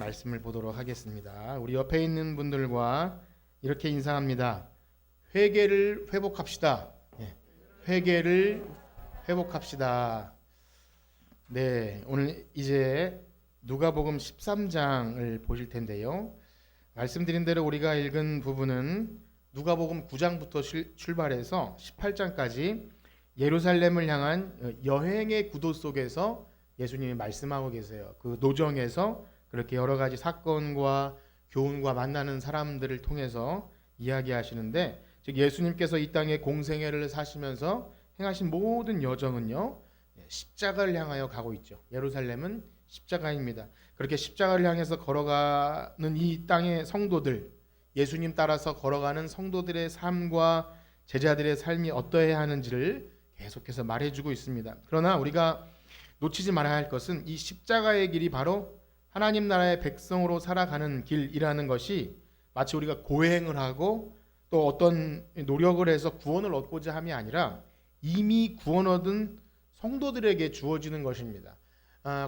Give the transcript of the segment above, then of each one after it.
말씀을 보도록 하겠습니다. 우리 옆에 있는 분들과 이렇게 인사합니다. 회개를 회복합시다. 회개를 회복합시다. 네, 오늘 이제 누가복음 13장을 보실 텐데요. 말씀드린 대로 우리가 읽은 부분은 누가복음 9장부터 출발해서 18장까지 예루살렘을 향한 여행의 구도 속에서 예수님이 말씀하고 계세요. 그 노정에서 그렇게 여러 가지 사건과 교훈과 만나는 사람들을 통해서 이야기하시는데, 즉 예수님께서 이 땅에 공생애를 사시면서 행하신 모든 여정은요, 십자가를 향하여 가고 있죠. 예루살렘은 십자가입니다. 그렇게 십자가를 향해서 걸어가는 이 땅의 성도들, 예수님 따라서 걸어가는 성도들의 삶과 제자들의 삶이 어떠해야 하는지를 계속해서 말해주고 있습니다. 그러나 우리가 놓치지 말아야 할 것은 이 십자가의 길이 바로 하나님 나라의 백성으로 살아가는 길이라는 것이 마치 우리가 고행을 하고 또 어떤 노력을 해서 구원을 얻고자 함이 아니라 이미 구원 얻은 성도들에게 주어지는 것입니다.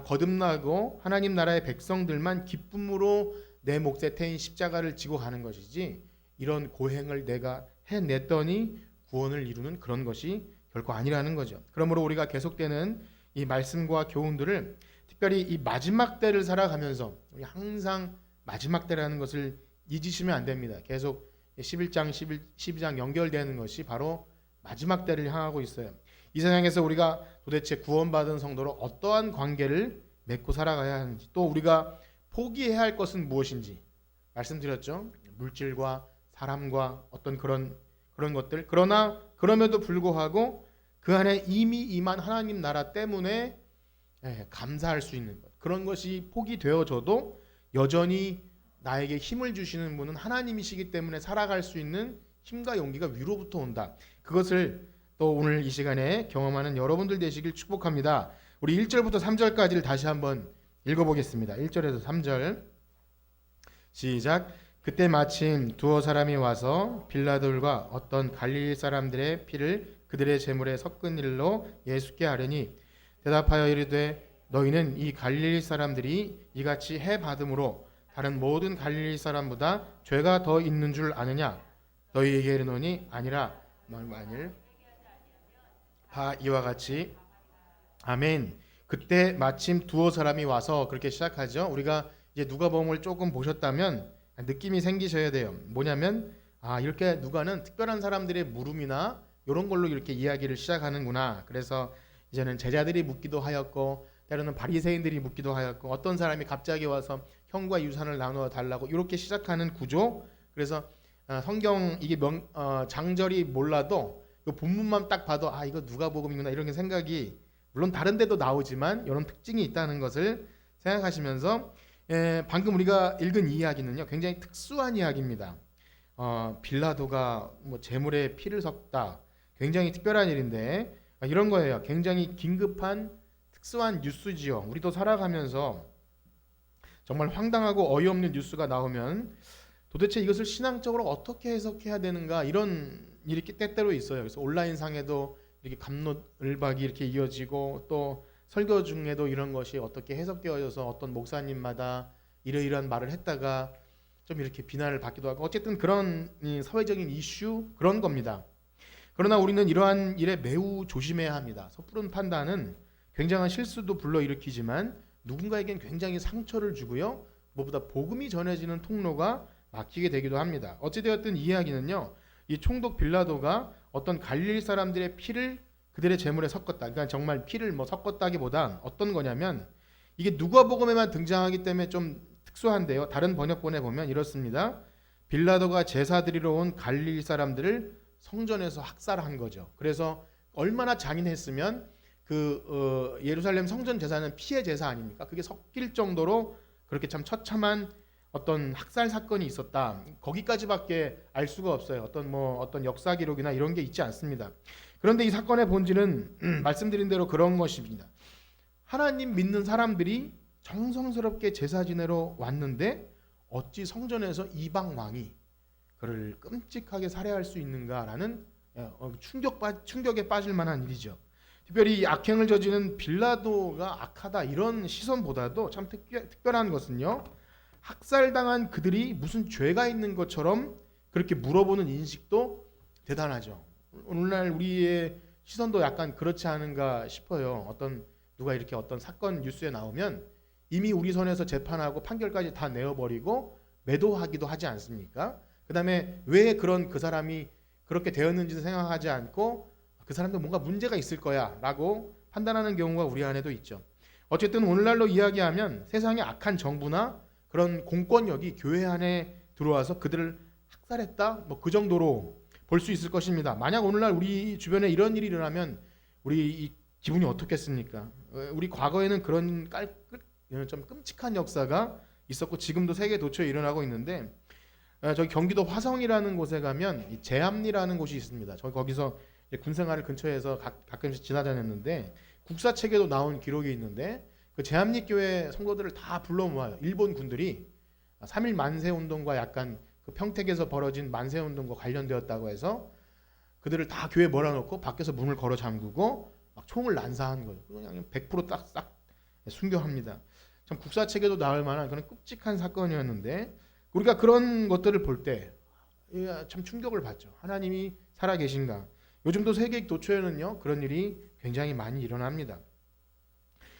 거듭나고 하나님 나라의 백성들만 기쁨으로 내 몫에 태인 십자가를 지고 가는 것이지, 이런 고행을 내가 해냈더니 구원을 이루는 그런 것이 결코 아니라는 거죠. 그러므로 우리가 계속되는 이 말씀과 교훈들을 특별히 이 마지막 때를 살아가면서 우리 항상 마지막 때라는 것을 잊으시면 안 됩니다. 계속 11장, 12장 연결되는 것이 바로 마지막 때를 향하고 있어요. 이 세상에서 우리가 도대체 구원받은 성도로 어떠한 관계를 맺고 살아가야 하는지, 또 우리가 포기해야 할 것은 무엇인지 말씀드렸죠. 물질과 사람과 어떤 그런 것들. 그러나 그럼에도 불구하고 그 안에 이미 임한 하나님 나라 때문에 감사할 수 있는 것, 그런 것이 포기되어져도 여전히 나에게 힘을 주시는 분은 하나님이시기 때문에 살아갈 수 있는 힘과 용기가 위로부터 온다. 그것을 또 오늘 이 시간에 경험하는 여러분들 되시길 축복합니다. 우리 1절부터 3절까지를 다시 한번 읽어보겠습니다. 1절에서 3절 시작. 그때 마침 두어 사람이 와서 빌라도가 어떤 갈릴리 사람들의 피를 그들의 제물에 섞은 일로 예수께 아뢰니, 대답하여 이르되 너희는 이 갈릴리 사람들이 이같이 해 받음으로 다른 모든 갈릴리 사람보다 죄가 더 있는 줄 아느냐? 너희에게 이르노니 아니라 만일 바 이와 같이. 아멘. 그때 마침 두어 사람이 와서, 그렇게 시작하죠. 우리가 이제 누가복음을 조금 보셨다면 느낌이 생기셔야 돼요. 뭐냐면 이렇게 누가는 특별한 사람들의 물음이나 이런 걸로 이렇게 이야기를 시작하는구나. 그래서 이제는 제자들이 묻기도 하였고, 때로는 바리새인들이 묻기도 하였고, 어떤 사람이 갑자기 와서 형과 유산을 나누어 달라고 이렇게 시작하는 구조. 그래서 성경 이게 장절이 몰라도 이 본문만 딱 봐도 이거 누가복음이구나 이런 생각이, 물론 다른 데도 나오지만 이런 특징이 있다는 것을 생각하시면서, 방금 우리가 읽은 이야기는요 굉장히 특수한 이야기입니다. 빌라도가 제물에 피를 섞다, 굉장히 특별한 일인데 이런 거예요. 굉장히 긴급한 특수한 뉴스지요. 우리도 살아가면서 정말 황당하고 어이없는 뉴스가 나오면 도대체 이것을 신앙적으로 어떻게 해석해야 되는가, 이런 일이 때때로 있어요. 그래서 온라인 상에도 이렇게 갑론을박이 이렇게 이어지고, 또 설교 중에도 이런 것이 어떻게 해석되어져서 어떤 목사님마다 이러이러한 말을 했다가 좀 이렇게 비난을 받기도 하고, 어쨌든 그런 사회적인 이슈, 그런 겁니다. 그러나 우리는 이러한 일에 매우 조심해야 합니다. 섣부른 판단은 굉장한 실수도 불러일으키지만 누군가에겐 굉장히 상처를 주고요, 무엇보다 복음이 전해지는 통로가 막히게 되기도 합니다. 어찌되었든 이 이야기는요, 이 총독 빌라도가 어떤 갈릴리 사람들의 피를 그들의 제물에 섞었다. 그러니까 정말 피를 섞었다기보단 어떤 거냐면, 이게 누가복음에만 등장하기 때문에 좀 특수한데요. 다른 번역본에 보면 이렇습니다. 빌라도가 제사 드리러 온 갈릴리 사람들을 성전에서 학살한 거죠. 그래서 얼마나 잔인했으면 예루살렘 성전 제사는 피의 제사 아닙니까? 그게 섞일 정도로 그렇게 참 처참한 어떤 학살 사건이 있었다. 거기까지밖에 알 수가 없어요. 어떤 역사 기록이나 이런 게 있지 않습니다. 그런데 이 사건의 본질은 말씀드린 대로 그런 것입니다. 하나님 믿는 사람들이 정성스럽게 제사 지내러 왔는데 어찌 성전에서 이방 왕이 그를 끔찍하게 살해할 수 있는가라는 충격에 빠질 만한 일이죠. 특별히 이 악행을 저지른 빌라도가 악하다, 이런 시선보다도 참 특별한 것은요, 학살당한 그들이 무슨 죄가 있는 것처럼 그렇게 물어보는 인식도 대단하죠. 오늘날 우리의 시선도 약간 그렇지 않은가 싶어요. 누가 이렇게 어떤 사건 뉴스에 나오면 이미 우리 선에서 재판하고 판결까지 다 내어버리고 매도하기도 하지 않습니까? 그 다음에 왜 그 사람이 그렇게 되었는지는 생각하지 않고 그 사람도 뭔가 문제가 있을 거야 라고 판단하는 경우가 우리 안에도 있죠. 어쨌든 오늘날로 이야기하면 세상의 악한 정부나 그런 공권력이 교회 안에 들어와서 그들을 학살했다, 뭐 그 정도로 볼 수 있을 것입니다. 만약 오늘날 우리 주변에 이런 일이 일어나면 우리 기분이 어떻겠습니까? 우리 과거에는 그런 좀 끔찍한 역사가 있었고 지금도 세계 도처에 일어나고 있는데, 저기 경기도 화성이라는 곳에 가면 이 제암리라는 곳이 있습니다. 저희 거기서 군생활을 근처에서 가끔씩 지나다녔는데 국사책에도 나온 기록이 있는데, 그 제암리 교회 성도들을 다 불러 모아요. 일본 군들이 3.1 만세 운동과 약간 그 평택에서 벌어진 만세 운동과 관련되었다고 해서 그들을 다 교회에 몰아넣고 밖에서 문을 걸어 잠그고 막 총을 난사한 거예요. 그냥 100% 딱 순교합니다. 참 국사책에도 나올 만한 그런 끔찍한 사건이었는데, 우리가 그런 것들을 볼 때 참 충격을 받죠. 하나님이 살아계신가? 요즘도 세계 도처에는요 그런 일이 굉장히 많이 일어납니다.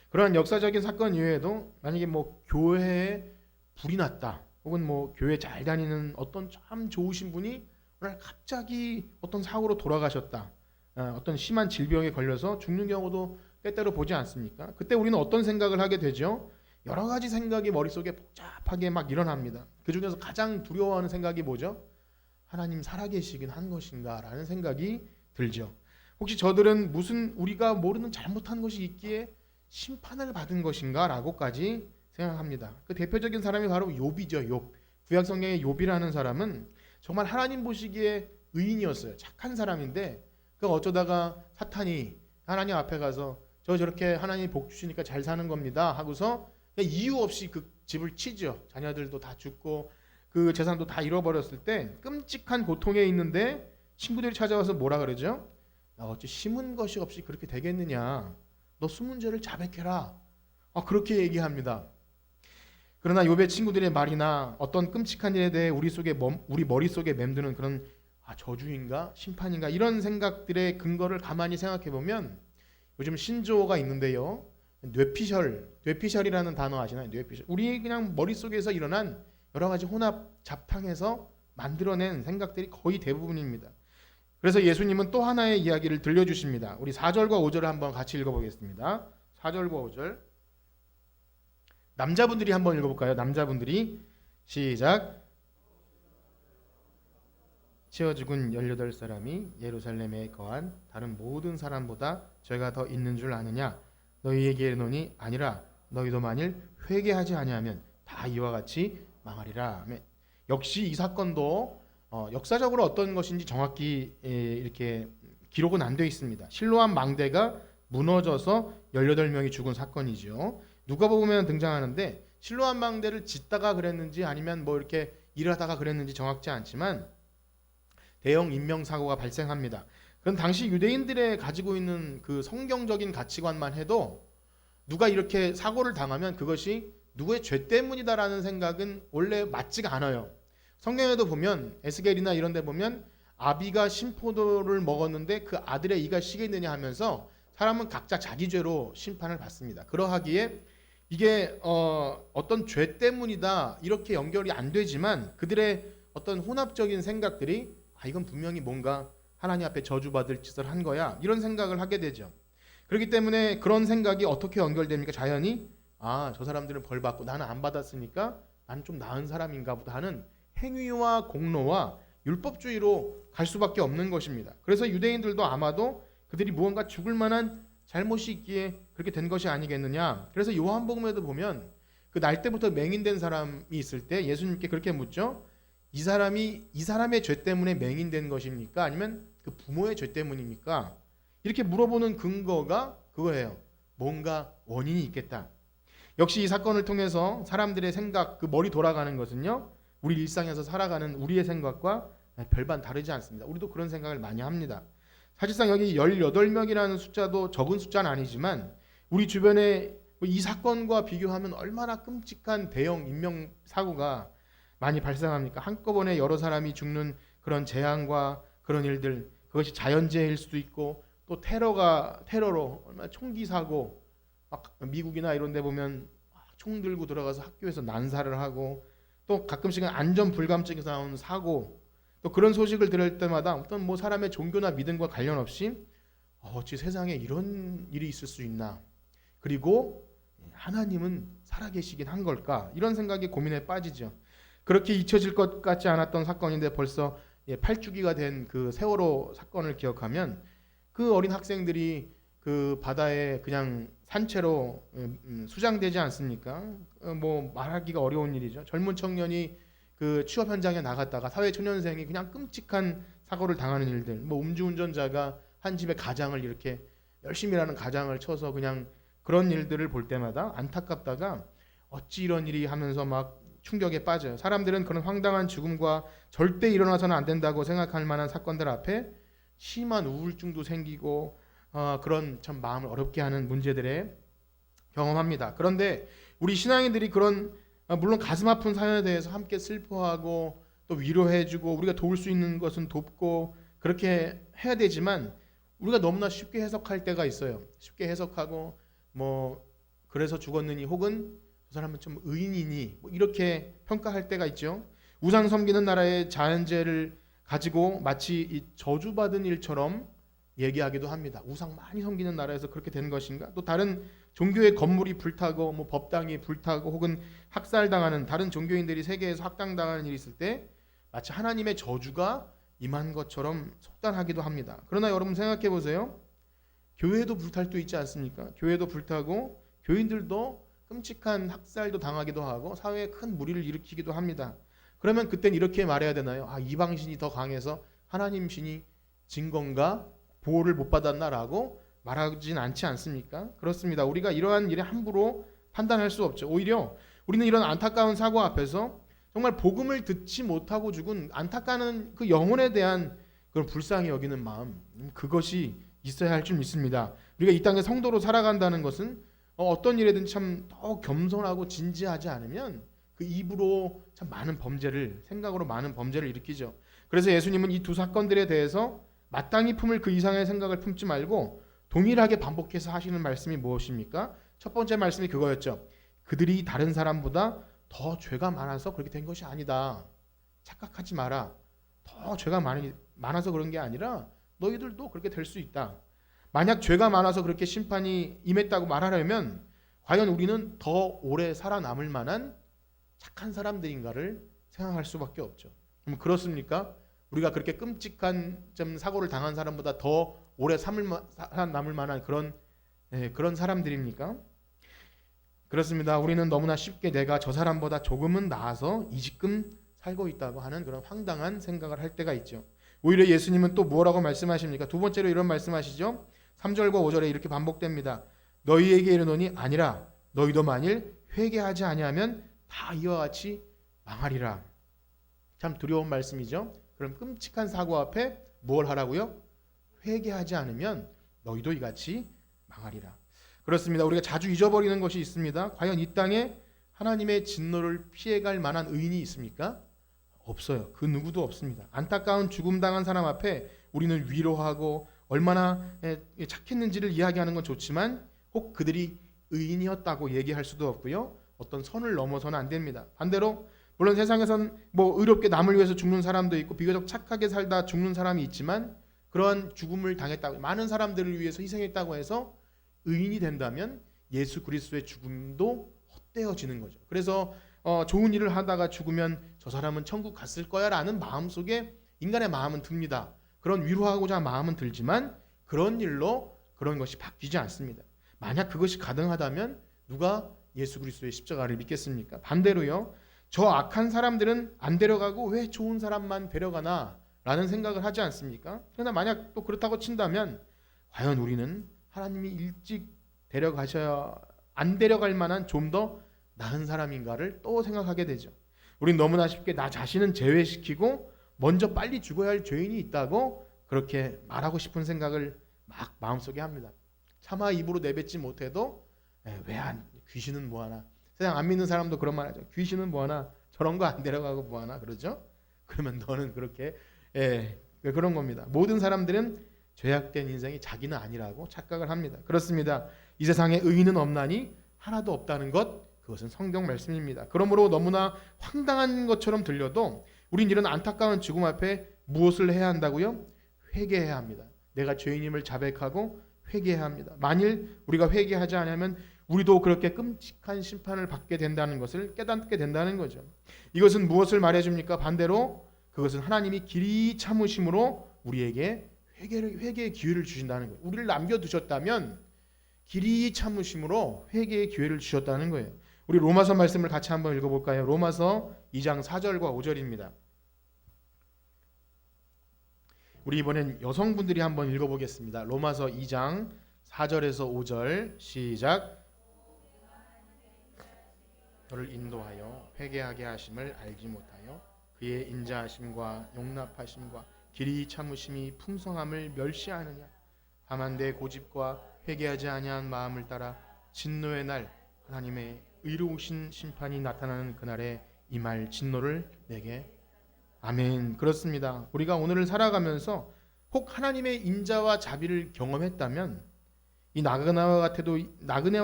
그러한 역사적인 사건 이외에도 만약에 뭐 교회에 불이 났다, 혹은 뭐 교회 잘 다니는 어떤 참 좋으신 분이 오늘 갑자기 어떤 사고로 돌아가셨다, 어떤 심한 질병에 걸려서 죽는 경우도 때때로 보지 않습니까? 그때 우리는 어떤 생각을 하게 되죠? 여러 가지 생각이 머릿속에 복잡하게 막 일어납니다. 그 중에서 가장 두려워하는 생각이 뭐죠? 하나님 살아계시긴 한 것인가 라는 생각이 들죠. 혹시 저들은 무슨 우리가 모르는 잘못한 것이 있기에 심판을 받은 것인가 라고까지 생각합니다. 그 대표적인 사람이 바로 욥이죠. 욥. 구약 성경의 욥이라는 사람은 정말 하나님 보시기에 의인이었어요. 착한 사람인데 그 어쩌다가 사탄이 하나님 앞에 가서 저렇게 하나님이 복 주시니까 잘 사는 겁니다 하고서 이유 없이 그 집을 치죠. 자녀들도 다 죽고 그 재산도 다 잃어버렸을 때 끔찍한 고통에 있는데 친구들이 찾아와서 뭐라 그러죠? 나 어찌 심은 것이 없이 그렇게 되겠느냐, 너 숨은 죄를 자백해라, 그렇게 얘기합니다. 그러나 욥의 친구들의 말이나 어떤 끔찍한 일에 대해 우리 머릿속에 맴드는 그런 저주인가 심판인가 이런 생각들의 근거를 가만히 생각해 보면 요즘 신조어가 있는데요, 뇌피셜이라는 단어 아시나요? 뇌피셜. 우리 그냥 머릿속에서 일어난 여러 가지 혼합 잡탕해서 만들어낸 생각들이 거의 대부분입니다. 그래서 예수님은 또 하나의 이야기를 들려주십니다. 우리 4절과 5절을 한번 같이 읽어보겠습니다. 4절과 5절. 남자분들이 한번 읽어볼까요? 남자분들이 시작. 치어 죽은 18사람이 예루살렘에 거한 다른 모든 사람보다 죄가 더 있는 줄 아느냐? 너희에게 이르노니 아니라 너희도 만일 회개하지 아니하면 다 이와 같이 망하리라. 아멘. 역시 이 사건도 역사적으로 어떤 것인지 정확히 이렇게 기록은 안 되어 있습니다. 실로암 망대가 무너져서 18명이 죽은 사건이죠. 누가복음에는 등장하는데 실로암 망대를 짓다가 그랬는지 아니면 뭐 이렇게 일하다가 그랬는지 정확치 않지만 대형 인명사고가 발생합니다. 그럼 당시 유대인들의 가지고 있는 그 성경적인 가치관만 해도 누가 이렇게 사고를 당하면 그것이 누구의 죄 때문이다라는 생각은 원래 맞지가 않아요. 성경에도 보면 에스겔이나 이런 데 보면 아비가 신포도를 먹었는데 그 아들의 이가 시겠느냐 하면서 사람은 각자 자기 죄로 심판을 받습니다. 그러하기에 이게 어떤 죄 때문이다 이렇게 연결이 안 되지만 그들의 어떤 혼합적인 생각들이 이건 분명히 뭔가 하나님 앞에 저주받을 짓을 한 거야 이런 생각을 하게 되죠. 그렇기 때문에 그런 생각이 어떻게 연결됩니까? 자연히 저 사람들은 벌 받고 나는 안 받았으니까 나는 좀 나은 사람인가 보다 하는 행위와 공로와 율법주의로 갈 수밖에 없는 것입니다. 그래서 유대인들도 아마도 그들이 무언가 죽을 만한 잘못이 있기에 그렇게 된 것이 아니겠느냐. 그래서 요한복음에도 보면 그 날 때부터 맹인된 사람이 있을 때 예수님께 그렇게 묻죠. 이 사람의 죄 때문에 맹인된 것입니까? 아니면 그 부모의 죄 때문입니까? 이렇게 물어보는 근거가 그거예요. 뭔가 원인이 있겠다. 역시 이 사건을 통해서 사람들의 생각, 그 머리 돌아가는 것은요, 우리 일상에서 살아가는 우리의 생각과 별반 다르지 않습니다. 우리도 그런 생각을 많이 합니다. 사실상 여기 18명이라는 숫자도 적은 숫자는 아니지만 우리 주변에 이 사건과 비교하면 얼마나 끔찍한 대형 인명 사고가 많이 발생합니까? 한꺼번에 여러 사람이 죽는 그런 재앙과 그런 일들, 그것이 자연재해일 수도 있고 또 테러로 얼마나 총기 사고, 막 미국이나 이런 데 보면 총 들고 들어가서 학교에서 난사를 하고, 또 가끔씩은 안전 불감증에서 나오는 사고, 또 그런 소식을 들을 때마다 어떤 뭐 사람의 종교나 믿음과 관련 없이 어찌 세상에 이런 일이 있을 수 있나, 그리고 하나님은 살아계시긴 한 걸까, 이런 생각에 고민에 빠지죠. 그렇게 잊혀질 것 같지 않았던 사건인데 벌써 8주기가 된 그 세월호 사건을 기억하면 그 어린 학생들이 그 바다에 그냥 산채로 수장되지 않습니까? 뭐 말하기가 어려운 일이죠. 젊은 청년이 그 취업 현장에 나갔다가 사회초년생이 그냥 끔찍한 사고를 당하는 일들, 뭐 음주운전자가 한 집의 가장을 이렇게 열심히 일하는 가장을 쳐서 그냥, 그런 일들을 볼 때마다 안타깝다가 어찌 이런 일이 하면서 막 충격에 빠져요. 사람들은 그런 황당한 죽음과 절대 일어나서는 안 된다고 생각할 만한 사건들 앞에 심한 우울증도 생기고 그런 참 마음을 어렵게 하는 문제들에 경험합니다. 그런데 우리 신앙인들이 그런 물론 가슴 아픈 사연에 대해서 함께 슬퍼하고 또 위로해주고 우리가 도울 수 있는 것은 돕고 그렇게 해야 되지만, 우리가 너무나 쉽게 해석할 때가 있어요. 쉽게 해석하고 뭐 그래서 죽었느니, 혹은 저 사람은 좀 의인이니, 뭐 이렇게 평가할 때가 있죠. 우상 섬기는 나라의 자연재해를 가지고 마치 이 저주받은 일처럼 얘기하기도 합니다. 우상 많이 섬기는 나라에서 그렇게 된 것인가? 또 다른 종교의 건물이 불타고 뭐 법당이 불타고 혹은 학살당하는, 다른 종교인들이 세계에서 학당당하는 일이 있을 때 마치 하나님의 저주가 임한 것처럼 속단하기도 합니다. 그러나 여러분 생각해 보세요. 교회도 불탈 수 있지 않습니까? 교회도 불타고 교인들도 끔찍한 학살도 당하기도 하고 사회에 큰 무리를 일으키기도 합니다. 그러면 그땐 이렇게 말해야 되나요? 이방신이 더 강해서 하나님 신이 진 건가? 보호를 못 받았나라고 말하진 않지 않습니까? 그렇습니다. 우리가 이러한 일에 함부로 판단할 수 없죠. 오히려 우리는 이런 안타까운 사고 앞에서 정말 복음을 듣지 못하고 죽은 안타까운 그 영혼에 대한 그런 불쌍히 여기는 마음, 그것이 있어야 할 줄 믿습니다. 우리가 이 땅에 성도로 살아간다는 것은 어떤 일에든 참 더 겸손하고 진지하지 않으면 그 입으로 참 많은 범죄를, 생각으로 많은 범죄를 일으키죠. 그래서 예수님은 이 두 사건들에 대해서 마땅히 품을 그 이상의 생각을 품지 말고 동일하게 반복해서 하시는 말씀이 무엇입니까? 첫 번째 말씀이 그거였죠. 그들이 다른 사람보다 더 죄가 많아서 그렇게 된 것이 아니다. 착각하지 마라. 더 죄가 많아서 그런 게 아니라 너희들도 그렇게 될 수 있다. 만약 죄가 많아서 그렇게 심판이 임했다고 말하려면 과연 우리는 더 오래 살아남을 만한 착한 사람들인가를 생각할 수밖에 없죠. 그럼 그렇습니까? 우리가 그렇게 끔찍한 사고를 당한 사람보다 더 오래 살아남을 만한 그런 사람들입니까? 그렇습니다. 우리는 너무나 쉽게 내가 저 사람보다 조금은 나아서 이지금 살고 있다고 하는 그런 황당한 생각을 할 때가 있죠. 오히려 예수님은 또 뭐라고 말씀하십니까? 두 번째로 이런 말씀하시죠. 3절과 5절에 이렇게 반복됩니다. 너희에게 이르노니 아니라 너희도 만일 회개하지 아니하면 다 이와 같이 망하리라. 참 두려운 말씀이죠. 그럼 끔찍한 사고 앞에 뭘 하라고요? 회개하지 않으면 너희도 이같이 망하리라. 그렇습니다. 우리가 자주 잊어버리는 것이 있습니다. 과연 이 땅에 하나님의 진노를 피해갈 만한 의인이 있습니까? 없어요. 그 누구도 없습니다. 안타까운 죽음 당한 사람 앞에 우리는 위로하고 얼마나 착했는지를 이야기하는 건 좋지만 혹 그들이 의인이었다고 얘기할 수도 없고요. 어떤 선을 넘어서는 안 됩니다. 반대로 물론 세상에선 뭐 의롭게 남을 위해서 죽는 사람도 있고 비교적 착하게 살다 죽는 사람이 있지만, 그러한 죽음을 당했다고, 많은 사람들을 위해서 희생했다고 해서 의인이 된다면 예수 그리스도의 죽음도 헛되어지는 거죠. 그래서 좋은 일을 하다가 죽으면 저 사람은 천국 갔을 거야 라는 마음속에 인간의 마음은 듭니다. 그런 위로하고자 마음은 들지만 그런 일로 그런 것이 바뀌지 않습니다. 만약 그것이 가능하다면 누가 예수 그리스도의 십자가를 믿겠습니까? 반대로요. 저 악한 사람들은 안 데려가고 왜 좋은 사람만 데려가나 라는 생각을 하지 않습니까? 그러나 만약 또 그렇다고 친다면 과연 우리는 하나님이 일찍 안 데려갈 만한 좀 더 나은 사람인가를 또 생각하게 되죠. 우린 너무나 쉽게 나 자신은 제외시키고 먼저 빨리 죽어야 할 죄인이 있다고 그렇게 말하고 싶은 생각을 막 마음속에 합니다. 차마 입으로 내뱉지 못해도 귀신은 뭐하나. 세상 안 믿는 사람도 그런 말 하죠. 귀신은 뭐하나. 저런 거 안 데려가고 뭐하나. 그러죠. 그러면 너는 그렇게 그런 겁니다. 모든 사람들은 죄악된 인생이 자기는 아니라고 착각을 합니다. 그렇습니다. 이 세상에 의인은 없나니 하나도 없다는 것, 그것은 성경 말씀입니다. 그러므로 너무나 황당한 것처럼 들려도 우린 이런 안타까운 죽음 앞에 무엇을 해야 한다고요? 회개해야 합니다. 내가 죄인임을 자백하고 회개해야 합니다. 만일 우리가 회개하지 않으면 우리도 그렇게 끔찍한 심판을 받게 된다는 것을 깨닫게 된다는 거죠. 이것은 무엇을 말해줍니까? 반대로 그것은 하나님이 길이 참으심으로 우리에게 회개의 기회를 주신다는 거예요. 우리를 남겨두셨다면 길이 참으심으로 회개의 기회를 주셨다는 거예요. 우리 로마서 말씀을 같이 한번 읽어볼까요? 로마서 2장 4절과 5절입니다. 우리 이번엔 여성분들이 한번 읽어보겠습니다. 로마서 2장 4절에서 5절 시작. 너를 인도하여 회개하게 하심을 알지 못하여 그의 인자하심과 용납하심과 길이 참으심이 풍성함을 멸시하느냐. 다만 내 고집과 회개하지 아니한 마음을 따라 진노의 날 하나님의 의로우신 심판이 나타나는 그날에 이 말 진노를 내게. 아멘. 그렇습니다. 우리가 오늘을 살아가면서 혹 하나님의 인자와 자비를 경험했다면 이 나그네와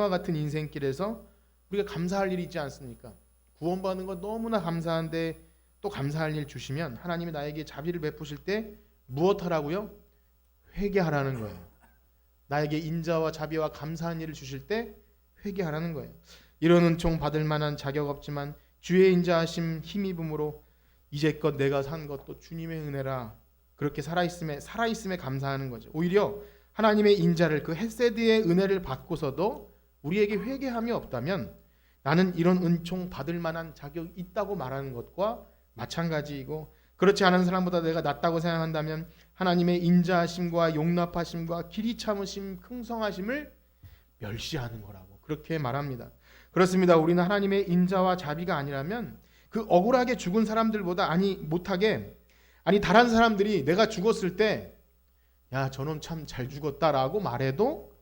같은 인생길에서 우리가 감사할 일이 있지 않습니까? 구원받는 건 너무나 감사한데 또 감사할 일 주시면 하나님이 나에게 자비를 베푸실 때 무엇하라고요? 회개하라는 거예요. 나에게 인자와 자비와 감사한 일을 주실 때 회개하라는 거예요. 이런 은총 받을 만한 자격 없지만 주의 인자하심 힘입음으로 이제껏 내가 산 것도 주님의 은혜라 그렇게 살아있음에 감사하는 거죠. 오히려 하나님의 인자를 그 헤세드의 은혜를 받고서도 우리에게 회개함이 없다면 나는 이런 은총 받을 만한 자격이 있다고 말하는 것과 마찬가지이고, 그렇지 않은 사람보다 내가 낫다고 생각한다면 하나님의 인자하심과 용납하심과 길이 참으심, 긍성하심을 멸시하는 거라고 그렇게 말합니다. 그렇습니다. 우리는 하나님의 인자와 자비가 아니라면 그 억울하게 죽은 사람들보다 다른 사람들이 내가 죽었을 때 야 저놈 참 잘 죽었다라고 말해도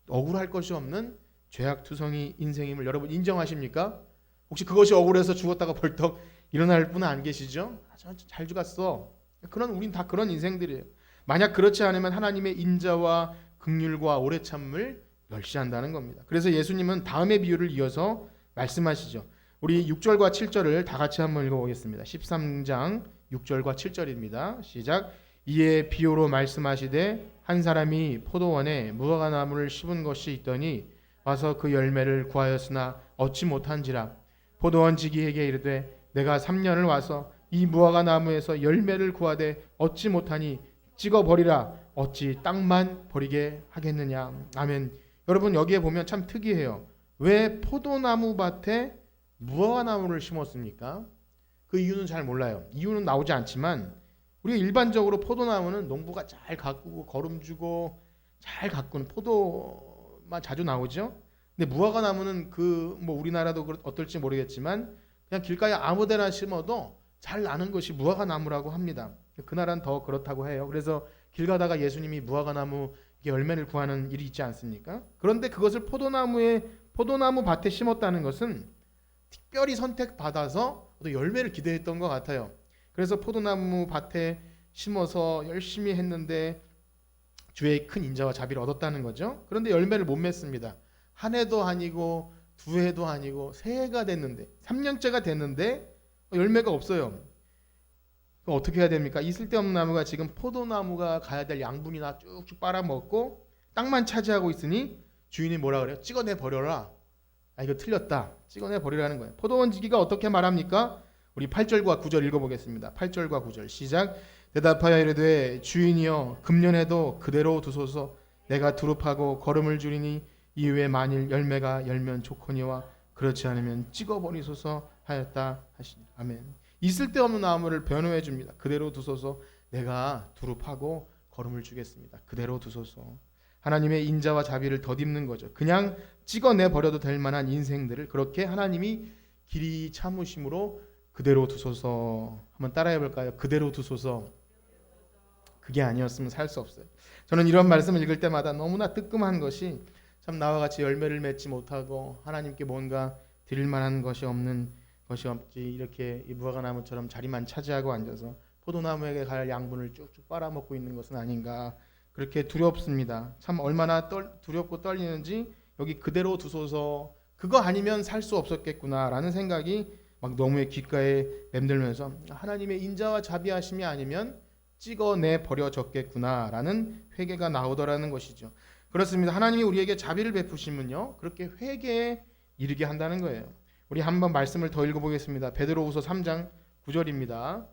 억울할 것이 없는 죄악투성이 인생임을 여러분 인정하십니까? 혹시 그것이 억울해서 죽었다가 벌떡 일어날 분은 안 계시죠? 잘 죽었어. 우린 다 그런 인생들이에요. 만약 그렇지 않으면 하나님의 인자와 긍휼과 오래 참음을 멸시한다는 겁니다. 그래서 예수님은 다음의 비유를 이어서 말씀하시죠. 우리 6절과 7절을 다 같이 한번 읽어보겠습니다. 13장 6절과 7절입니다. 시작. 이에 비유로 말씀하시되 한 사람이 포도원에 무화과나무를 심은 것이 있더니 와서 그 열매를 구하였으나 얻지 못한지라. 포도원 지기에게 이르되 내가 3년을 와서 이 무화과나무에서 열매를 구하되 얻지 못하니 찍어버리라. 어찌 땅만 버리게 하겠느냐. 아멘. 여러분 여기에 보면 참 특이해요. 왜 포도나무 밭에 무화과나무를 심었습니까? 그 이유는 잘 몰라요. 이유는 나오지 않지만 우리가 일반적으로 포도나무는 농부가 잘 가꾸고 거름주고 잘 가꾸는 포도만 자주 나오죠. 근데 무화과나무는 우리나라도 어떨지 모르겠지만 그냥 길가에 아무데나 심어도 잘 나는 것이 무화과나무라고 합니다. 그 나라는 더 그렇다고 해요. 그래서 길 가다가 예수님이 무화과나무 열매를 구하는 일이 있지 않습니까? 그런데 그것을 포도나무 밭에 심었다는 것은 특별히 선택받아서 어떤 열매를 기대했던 것 같아요. 그래서 포도나무 밭에 심어서 열심히 했는데 주의 큰 인자와 자비를 얻었다는 거죠. 그런데 열매를 못 맺습니다. 한 해도 아니고 두 해도 아니고 세 해가 됐는데 3년째가 됐는데 열매가 없어요. 그럼 어떻게 해야 됩니까? 이 쓸데없는 나무가 지금 포도나무가 가야 될 양분이나 쭉쭉 빨아먹고 땅만 차지하고 있으니 주인이 뭐라 그래요? 찍어내 버려라. 이거 틀렸다. 찍어내 버리라는 거예요. 포도원 지기가 어떻게 말합니까? 우리 8절과 9절 읽어보겠습니다. 8절과 9절 시작. 대답하여 이르되 주인이여 금년에도 그대로 두소서. 내가 두릅하고 거름을 줄이니 이후에 만일 열매가 열면 좋거니와 그렇지 않으면 찍어버리소서 하였다 하시니. 아멘. 이 쓸데없는 나무를 변호해 줍니다. 그대로 두소서. 내가 두릅하고 거름을 주겠습니다. 그대로 두소서. 하나님의 인자와 자비를 덧입는 거죠. 그냥 찍어내 버려도 될 만한 인생들을 그렇게 하나님이 길이 참으심으로 그대로 두소서. 한번 따라해 볼까요? 그대로 두소서. 그게 아니었으면 살 수 없어요. 저는 이런 말씀을 읽을 때마다 너무나 뜨끔한 것이 참 나와 같이 열매를 맺지 못하고 하나님께 뭔가 드릴 만한 것이 없지 이렇게 이 무화과나무처럼 자리만 차지하고 앉아서 포도나무에게 갈 양분을 쭉쭉 빨아먹고 있는 것은 아닌가 그렇게 두렵습니다. 참 얼마나 두렵고 떨리는지 여기 그대로 두소서 그거 아니면 살 수 없었겠구나라는 생각이 막 너무의 귓가에 맴들면서 하나님의 인자와 자비하심이 아니면 찍어내 버려졌겠구나라는 회개가 나오더라는 것이죠. 그렇습니다. 하나님이 우리에게 자비를 베푸시면요 그렇게 회개에 이르게 한다는 거예요. 우리 한번 말씀을 더 읽어보겠습니다. 베드로후서 3장 9절입니다.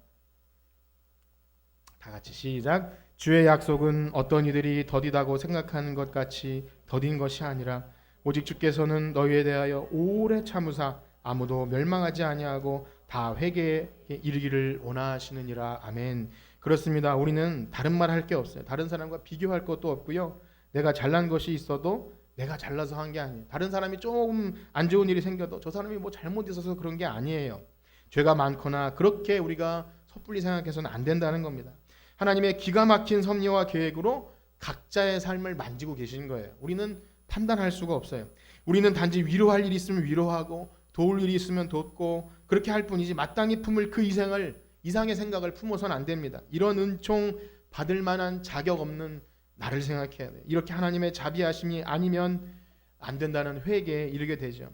다 같이 시작. 주의 약속은 어떤 이들이 더디다고 생각하는 것 같이 더딘 것이 아니라 오직 주께서는 너희에 대하여 오래 참으사 아무도 멸망하지 아니하고 다 회개에 이르기를 원하시느니라. 아멘. 그렇습니다. 우리는 다른 말 할 게 없어요. 다른 사람과 비교할 것도 없고요. 내가 잘난 것이 있어도 내가 잘나서 한 게 아니에요. 다른 사람이 조금 안 좋은 일이 생겨도 저 사람이 뭐 잘못 있어서 그런 게 아니에요. 죄가 많거나 그렇게 우리가 섣불리 생각해서는 안 된다는 겁니다. 하나님의 기가 막힌 섭리와 계획으로 각자의 삶을 만지고 계신 거예요. 우리는 판단할 수가 없어요. 우리는 단지 위로할 일이 있으면 위로하고 도울 일이 있으면 돕고 그렇게 할 뿐이지 마땅히 품을 그 이상의 생각을 품어서는 안 됩니다. 이런 은총 받을 만한 자격 없는 나를 생각해야 돼. 이렇게 하나님의 자비하심이 아니면 안 된다는 회개에 이르게 되죠.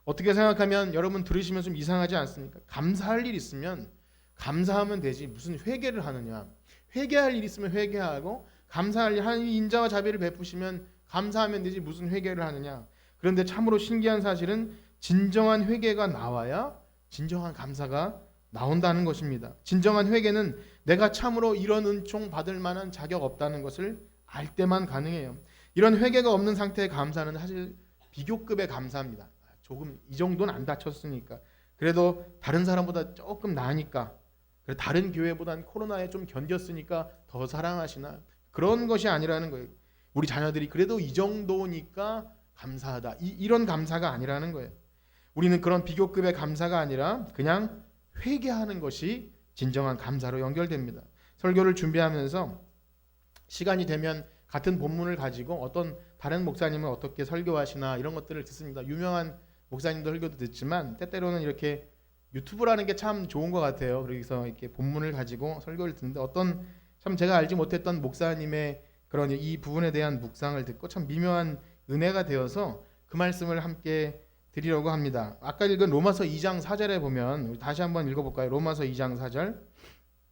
어떻게 생각하면 여러분 들으시면 좀 이상하지 않습니까? 감사할 일 있으면 감사하면 되지 무슨 회개를 하느냐. 회개할 일 있으면 회개하고 감사할 일 하나님 인자와 자비를 베푸시면 감사하면 되지 무슨 회개를 하느냐. 그런데 참으로 신기한 사실은 진정한 회개가 나와야 진정한 감사가 나온다는 것입니다. 진정한 회개는 내가 참으로 이런 은총 받을 만한 자격 없다는 것을 알 때만 가능해요. 이런 회개가 없는 상태의 감사는 사실 비교급의 감사입니다. 조금 이 정도는 안 다쳤으니까 그래도 다른 사람보다 조금 나으니까 다른 교회보단 코로나에 좀 견뎠으니까 더 사랑하시나 그런 것이 아니라는 거예요. 우리 자녀들이 그래도 이 정도니까 감사하다 이런 감사가 아니라는 거예요. 우리는 그런 비교급의 감사가 아니라 그냥 회개하는 것이 진정한 감사로 연결됩니다. 설교를 준비하면서 시간이 되면 같은 본문을 가지고 어떤 다른 목사님은 어떻게 설교하시나 이런 것들을 듣습니다. 유명한 목사님도 설교도 듣지만 때때로는 이렇게 유튜브라는 게 참 좋은 것 같아요. 그래서 이렇게 본문을 가지고 설교를 듣는데 어떤 참 제가 알지 못했던 목사님의 그런 이 부분에 대한 묵상을 듣고 참 미묘한 은혜가 되어서 그 말씀을 함께 드리려고 합니다. 아까 읽은 로마서 2장 4절에 보면 우리 다시 한번 읽어볼까요? 로마서 2장 4절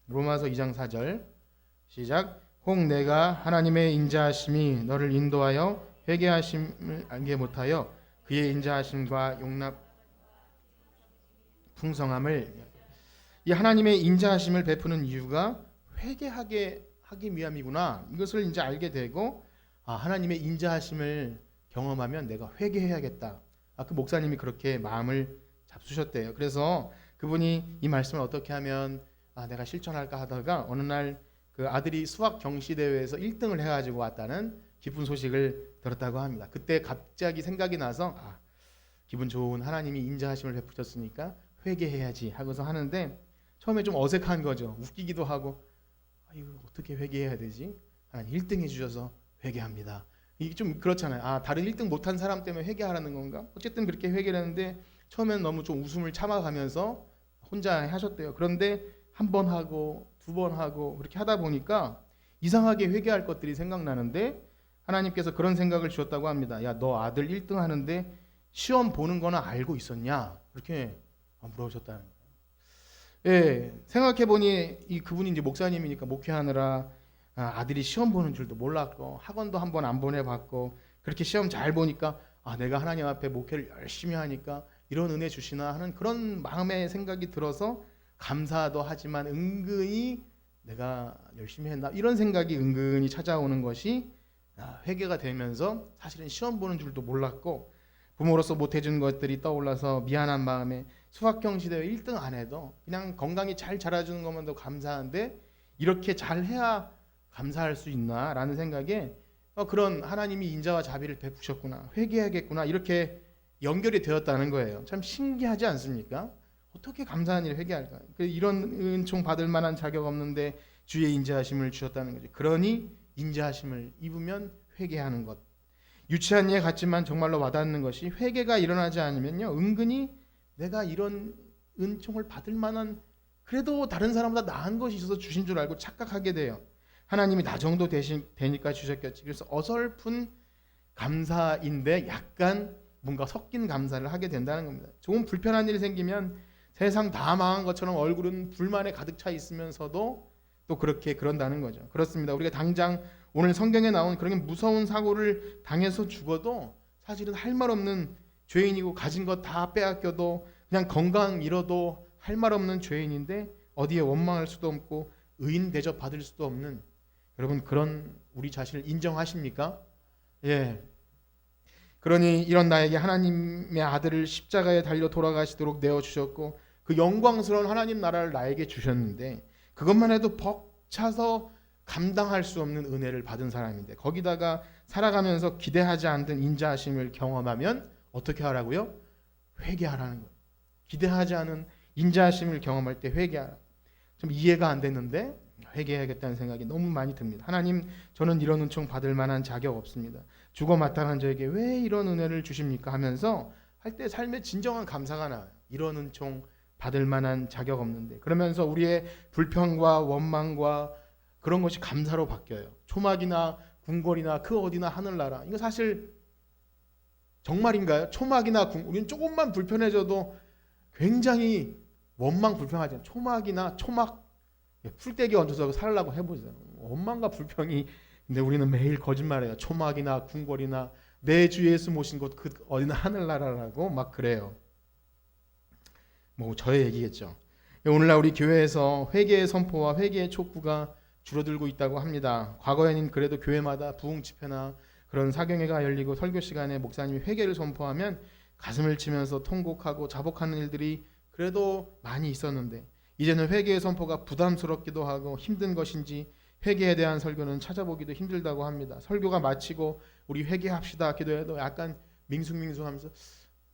로마서 2장 4절 시작. 혹 내가 하나님의 인자하심이 너를 인도하여 회개하심을 알게 못하여 그의 인자하심과 용납 풍성함을 이 하나님의 인자하심을 베푸는 이유가 회개하게 하기 위함이구나. 이것을 이제 알게 되고 하나님의 인자하심을 경험하면 내가 회개해야겠다. 그 목사님이 그렇게 마음을 잡수셨대요. 그래서 그분이 이 말씀을 어떻게 하면 내가 실천할까 하다가 어느 날 그 아들이 수학 경시 대회에서 1등을 해가지고 왔다는 기쁜 소식을 들었다고 합니다. 그때 갑자기 생각이 나서 기분 좋은 하나님이 인자하심을 베푸셨으니까 회개해야지 하고서 하는데 처음에 좀 어색한 거죠. 웃기기도 하고 이거 어떻게 회개해야 되지? 하나님 1등 해주셔서 회개합니다. 이게 좀 그렇잖아요. 다른 1등 못한 사람 때문에 회개하라는 건가? 어쨌든 그렇게 회개를 했는데 처음에는 너무 좀 웃음을 참아가면서 혼자 하셨대요. 그런데 한 번 하고 두 번 하고 그렇게 하다 보니까 이상하게 회개할 것들이 생각나는데 하나님께서 그런 생각을 주셨다고 합니다. 야, 너 아들 1등 하는데 시험 보는 거는 알고 있었냐? 그렇게 물어보셨다는 거예요. 예, 생각해보니 그분이 이제 목사님이니까 목회하느라 아들이 시험 보는 줄도 몰랐고 학원도 한번 안 보내봤고 그렇게 시험 잘 보니까 내가 하나님 앞에 목회를 열심히 하니까 이런 은혜 주시나 하는 그런 마음의 생각이 들어서 감사도 하지만 은근히 내가 열심히 했나 이런 생각이 은근히 찾아오는 것이 회개가 되면서 사실은 시험 보는 줄도 몰랐고 부모로서 못해준 것들이 떠올라서 미안한 마음에 수학경시 대회 1등 안 해도 그냥 건강히 잘 자라주는 것만 더 감사한데 이렇게 잘해야 감사할 수 있나 라는 생각에 그런 하나님이 인자와 자비를 베푸셨구나 회개해야겠구나 이렇게 연결이 되었다는 거예요. 참 신기하지 않습니까? 어떻게 감사한 일을 회개할까? 이런 은총 받을 만한 자격 없는데 주의 인자하심을 주셨다는 거죠. 그러니 인자하심을 입으면 회개하는 것. 유치한 예 같지만 정말로 와닿는 것이 회개가 일어나지 않으면요, 은근히 내가 이런 은총을 받을 만한, 그래도 다른 사람보다 나은 것이 있어서 주신 줄 알고 착각하게 돼요. 하나님이 나 정도 되니까 주셨겠지. 그래서 어설픈 감사인데 약간 뭔가 섞인 감사를 하게 된다는 겁니다. 조금 불편한 일이 생기면 세상 다 망한 것처럼 얼굴은 불만에 가득 차 있으면서도 또 그렇게 그런다는 거죠. 그렇습니다. 우리가 당장 오늘 성경에 나온 그런 무서운 사고를 당해서 죽어도 사실은 할 말 없는 죄인이고, 가진 것 다 빼앗겨도 그냥 건강 잃어도 할 말 없는 죄인인데 어디에 원망할 수도 없고 의인 대접 받을 수도 없는, 여러분 그런 우리 자신을 인정하십니까? 예. 그러니 이런 나에게 하나님의 아들을 십자가에 달려 돌아가시도록 내어주셨고 그 영광스러운 하나님 나라를 나에게 주셨는데, 그것만 해도 벅차서 감당할 수 없는 은혜를 받은 사람인데, 거기다가 살아가면서 기대하지 않던 인자하심을 경험하면 어떻게 하라고요? 회개하라는 거예요. 기대하지 않은 인자하심을 경험할 때 회개하라. 좀 이해가 안 됐는데 회개해야겠다는 생각이 너무 많이 듭니다. 하나님, 저는 이런 은총 받을 만한 자격 없습니다. 죽어 마땅한 저에게 왜 이런 은혜를 주십니까? 하면서 할 때 삶에 진정한 감사가 나와요. 이런 은총 받을 만한 자격 없는데. 그러면서 우리의 불평과 원망과 그런 것이 감사로 바뀌어요. 초막이나 궁궐이나 그 어디나 하늘나라. 이거 사실 정말인가요? 초막이나 우리는 조금만 불편해져도 굉장히 원망 불평하잖아요. 초막이나 초막 풀떼기 얹어서 살려고 해보세요. 원망과 불평이. 근데 우리는 매일 거짓말해요. 초막이나 궁궐이나 내 주 예수 모신 곳 그 어디나 하늘나라라고 막 그래요. 뭐 저의 얘기겠죠. 오늘날 우리 교회에서 회개의 선포와 회개의 촉구가 줄어들고 있다고 합니다. 과거에는 그래도 교회마다 부흥 집회나 그런 사경회가 열리고 설교 시간에 목사님이 회개를 선포하면 가슴을 치면서 통곡하고 자복하는 일들이 그래도 많이 있었는데, 이제는 회개의 선포가 부담스럽기도 하고 힘든 것인지 회개에 대한 설교는 찾아보기도 힘들다고 합니다. 설교가 마치고 우리 회개합시다 기도해도 약간 밍숭밍숭하면서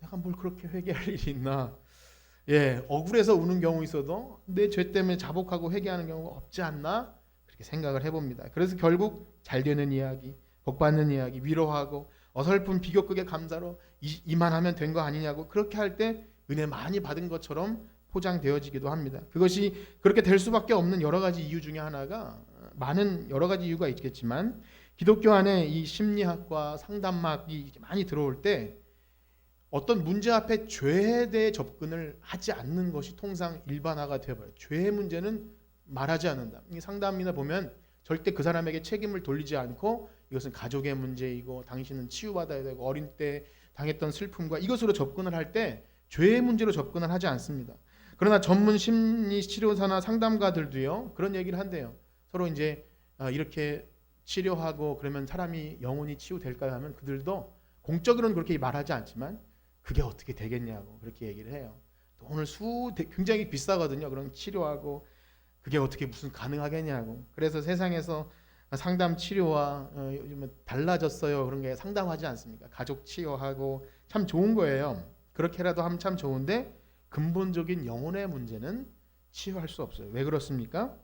내가 뭘 그렇게 회개할 일이 있나, 예, 억울해서 우는 경우 있어도 내 죄 때문에 자복하고 회개하는 경우가 없지 않나, 그렇게 생각을 해봅니다. 그래서 결국 잘 되는 이야기, 복 받는 이야기, 위로하고 어설픈 비교급의 감사로 이만하면 된 거 아니냐고 그렇게 할 때 은혜 많이 받은 것처럼 포장되어지기도 합니다. 그것이 그렇게 될 수밖에 없는 여러 가지 이유 중에 하나가, 많은 여러 가지 이유가 있겠지만 기독교 안에 이 심리학과 상담학이 많이 들어올 때 어떤 문제 앞에 죄에 대해 접근을 하지 않는 것이 통상 일반화가 되어버려요. 죄의 문제는 말하지 않는다. 이 상담이나 보면 절대 그 사람에게 책임을 돌리지 않고 이것은 가족의 문제이고 당신은 치유받아야 되고 어린 때 당했던 슬픔과 이것으로 접근을 할 때 죄의 문제로 접근을 하지 않습니다. 그러나 전문 심리 치료사나 상담가들도요 그런 얘기를 한대요. 서로 이제 이렇게 치료하고 그러면 사람이 영혼이 치유될까요 하면 그들도 공적으로는 그렇게 말하지 않지만 그게 어떻게 되겠냐고 그렇게 얘기를 해요. 또 오늘 굉장히 비싸거든요. 그런 치료하고 그게 어떻게 무슨 가능하겠냐고. 그래서 세상에서 상담 치료와 요즘은 달라졌어요. 그런 게 상담하지 않습니까? 가족 치유하고 참 좋은 거예요. 그렇게라도 하면 참 좋은데 근본적인 영혼의 문제는 치유할 수 없어요. 왜 그렇습니까?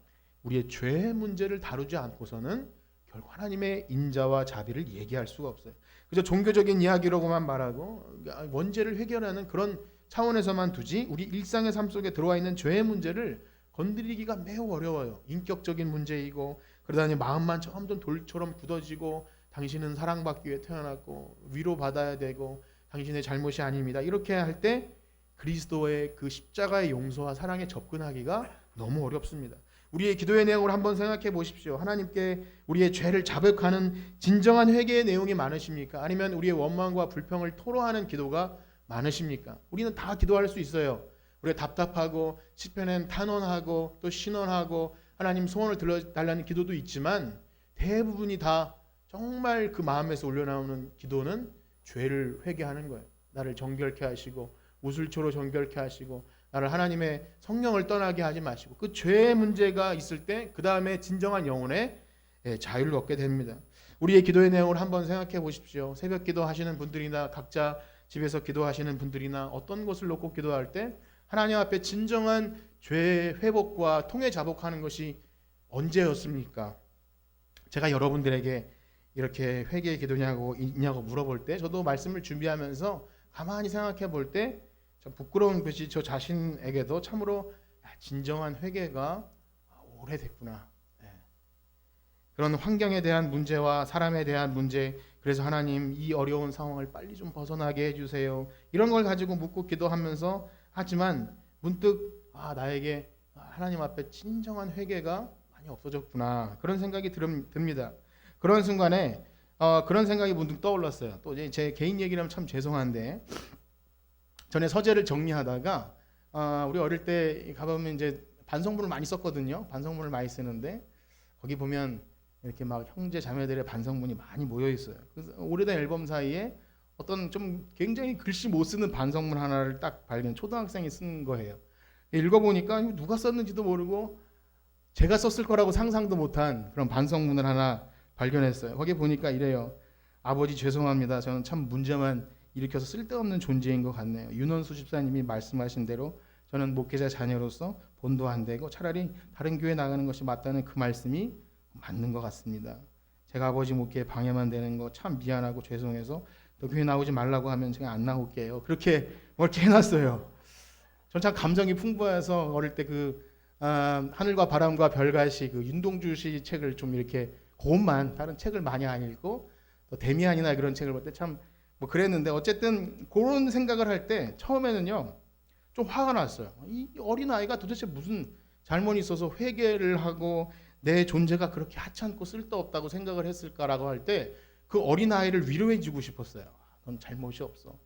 우리의 죄의 문제를 다루지 않고서는 결국 하나님의 인자와 자비를 얘기할 수가 없어요. 그저 종교적인 이야기로만 말하고 원죄를 해결하는 그런 차원에서만 두지 우리 일상의 삶 속에 들어와 있는 죄의 문제를 건드리기가 매우 어려워요. 인격적인 문제이고 그러다니 마음만 점점 돌처럼 굳어지고 당신은 사랑받기 위해 태어났고 위로받아야 되고 당신의 잘못이 아닙니다. 이렇게 할 때 그리스도의 그 십자가의 용서와 사랑에 접근하기가 너무 어렵습니다. 우리의 기도의 내용을 한번 생각해 보십시오. 하나님께 우리의 죄를 자백하는 진정한 회개의 내용이 많으십니까? 아니면 우리의 원망과 불평을 토로하는 기도가 많으십니까? 우리는 다 기도할 수 있어요. 우리가 답답하고 시편엔 탄원하고 또 신원하고 하나님 소원을 들어달라는 기도도 있지만 대부분이 다 정말 그 마음에서 올려나오는 기도는 죄를 회개하는 거예요. 나를 정결케 하시고 우슬초로 정결케 하시고 나를 하나님의 성령을 떠나게 하지 마시고 그 죄의 문제가 있을 때 그 다음에 진정한 영혼의 자유를 얻게 됩니다. 우리의 기도의 내용을 한번 생각해 보십시오. 새벽 기도하시는 분들이나 각자 집에서 기도하시는 분들이나 어떤 것을 놓고 기도할 때 하나님 앞에 진정한 죄의 회복과 통해 자복하는 것이 언제였습니까? 제가 여러분들에게 이렇게 회개의 기도냐고 있냐고 물어볼 때 저도 말씀을 준비하면서 가만히 생각해 볼 때 좀 부끄러운 것이 저 자신에게도 참으로 진정한 회개가 오래됐구나. 예. 그런 환경에 대한 문제와 사람에 대한 문제, 그래서 하나님 이 어려운 상황을 빨리 좀 벗어나게 해주세요. 이런 걸 가지고 묻고 기도하면서 하지만 문득 나에게 하나님 앞에 진정한 회개가 많이 없어졌구나. 그런 생각이 듭니다. 그런 순간에 그런 생각이 문득 떠올랐어요. 또 제 개인 얘기라면 참 죄송한데 전에 서재를 정리하다가 우리 어릴 때 가보면 이제 반성문을 많이 썼거든요. 반성문을 많이 쓰는데 거기 보면 이렇게 막 형제 자매들의 반성문이 많이 모여 있어요. 그래서 오래된 앨범 사이에 어떤 좀 굉장히 글씨 못 쓰는 반성문 하나를 딱 발견. 초등학생이 쓴 거예요. 읽어보니까 누가 썼는지도 모르고 제가 썼을 거라고 상상도 못한 그런 반성문을 하나 발견했어요. 거기 보니까 이래요. 아버지 죄송합니다. 저는 참 문제만 일으켜서 쓸데없는 존재인 것 같네요. 윤원수 집사님이 말씀하신 대로 저는 목회자 자녀로서 본도 안 되고 차라리 다른 교회 나가는 것이 맞다는 그 말씀이 맞는 것 같습니다. 제가 아버지 목회에 방해만 되는 거 참 미안하고 죄송해서 또 교회 나오지 말라고 하면 제가 안 나올게요. 그렇게 해놨어요. 전 참 감정이 풍부해서 어릴 때 하늘과 바람과 별같이 윤동주 씨 책을 좀 이렇게 그것만 다른 책을 많이 안 읽고 또 데미안이나 그런 책을 볼 때 참 그랬는데 어쨌든 그런 생각을 할 때 처음에는요 좀 화가 났어요. 이 어린 아이가 도대체 무슨 잘못이 있어서 회개를 하고 내 존재가 그렇게 하찮고 쓸데없다고 생각을 했을까라고 할 때 그 어린 아이를 위로해 주고 싶었어요. 넌 잘못이 없어.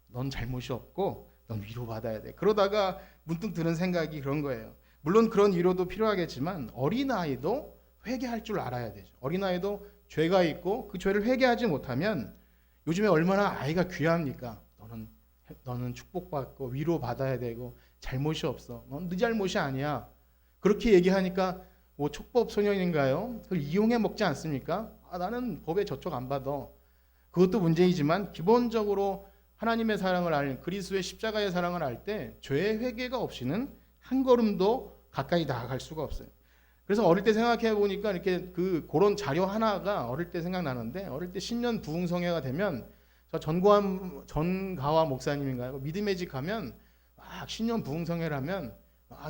넌 잘못이 없고 넌 위로받아야 돼. 그러다가 문득 드는 생각이 그런 거예요. 물론 그런 위로도 필요하겠지만 어린 아이도 회개할 줄 알아야 되죠. 어린 아이도 죄가 있고 그 죄를 회개하지 못하면 요즘에 얼마나 아이가 귀합니까? 너는 축복받고 위로받아야 되고 잘못이 없어. 넌 네 잘못이 아니야. 그렇게 얘기하니까 촉법 소년인가요? 그걸 이용해 먹지 않습니까? 나는 법에 저촉 안 받아. 그것도 문제이지만 기본적으로 하나님의 사랑을 알, 그리스도의 십자가의 사랑을 알 때 죄의 회개가 없이는 한 걸음도 가까이 나아갈 수가 없어요. 그래서 어릴 때 생각해 보니까 이렇게 그런 자료 하나가 어릴 때 생각나는데 어릴 때 신년 부흥성회가 되면 저 전가와 목사님인가요? 믿음의 집 가면 막 신년 부흥성회를 하면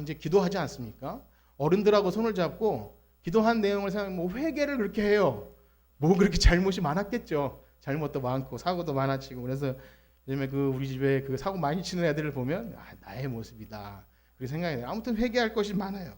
이제 기도하지 않습니까? 어른들하고 손을 잡고 기도한 내용을 생각하면 회개를 그렇게 해요. 그렇게 잘못이 많았겠죠. 잘못도 많고 사고도 많아지고 그래서 요즘에 우리 집에 사고 많이 치는 애들을 보면 나의 모습이다. 그렇게 생각이 돼요. 아무튼 회개할 것이 많아요.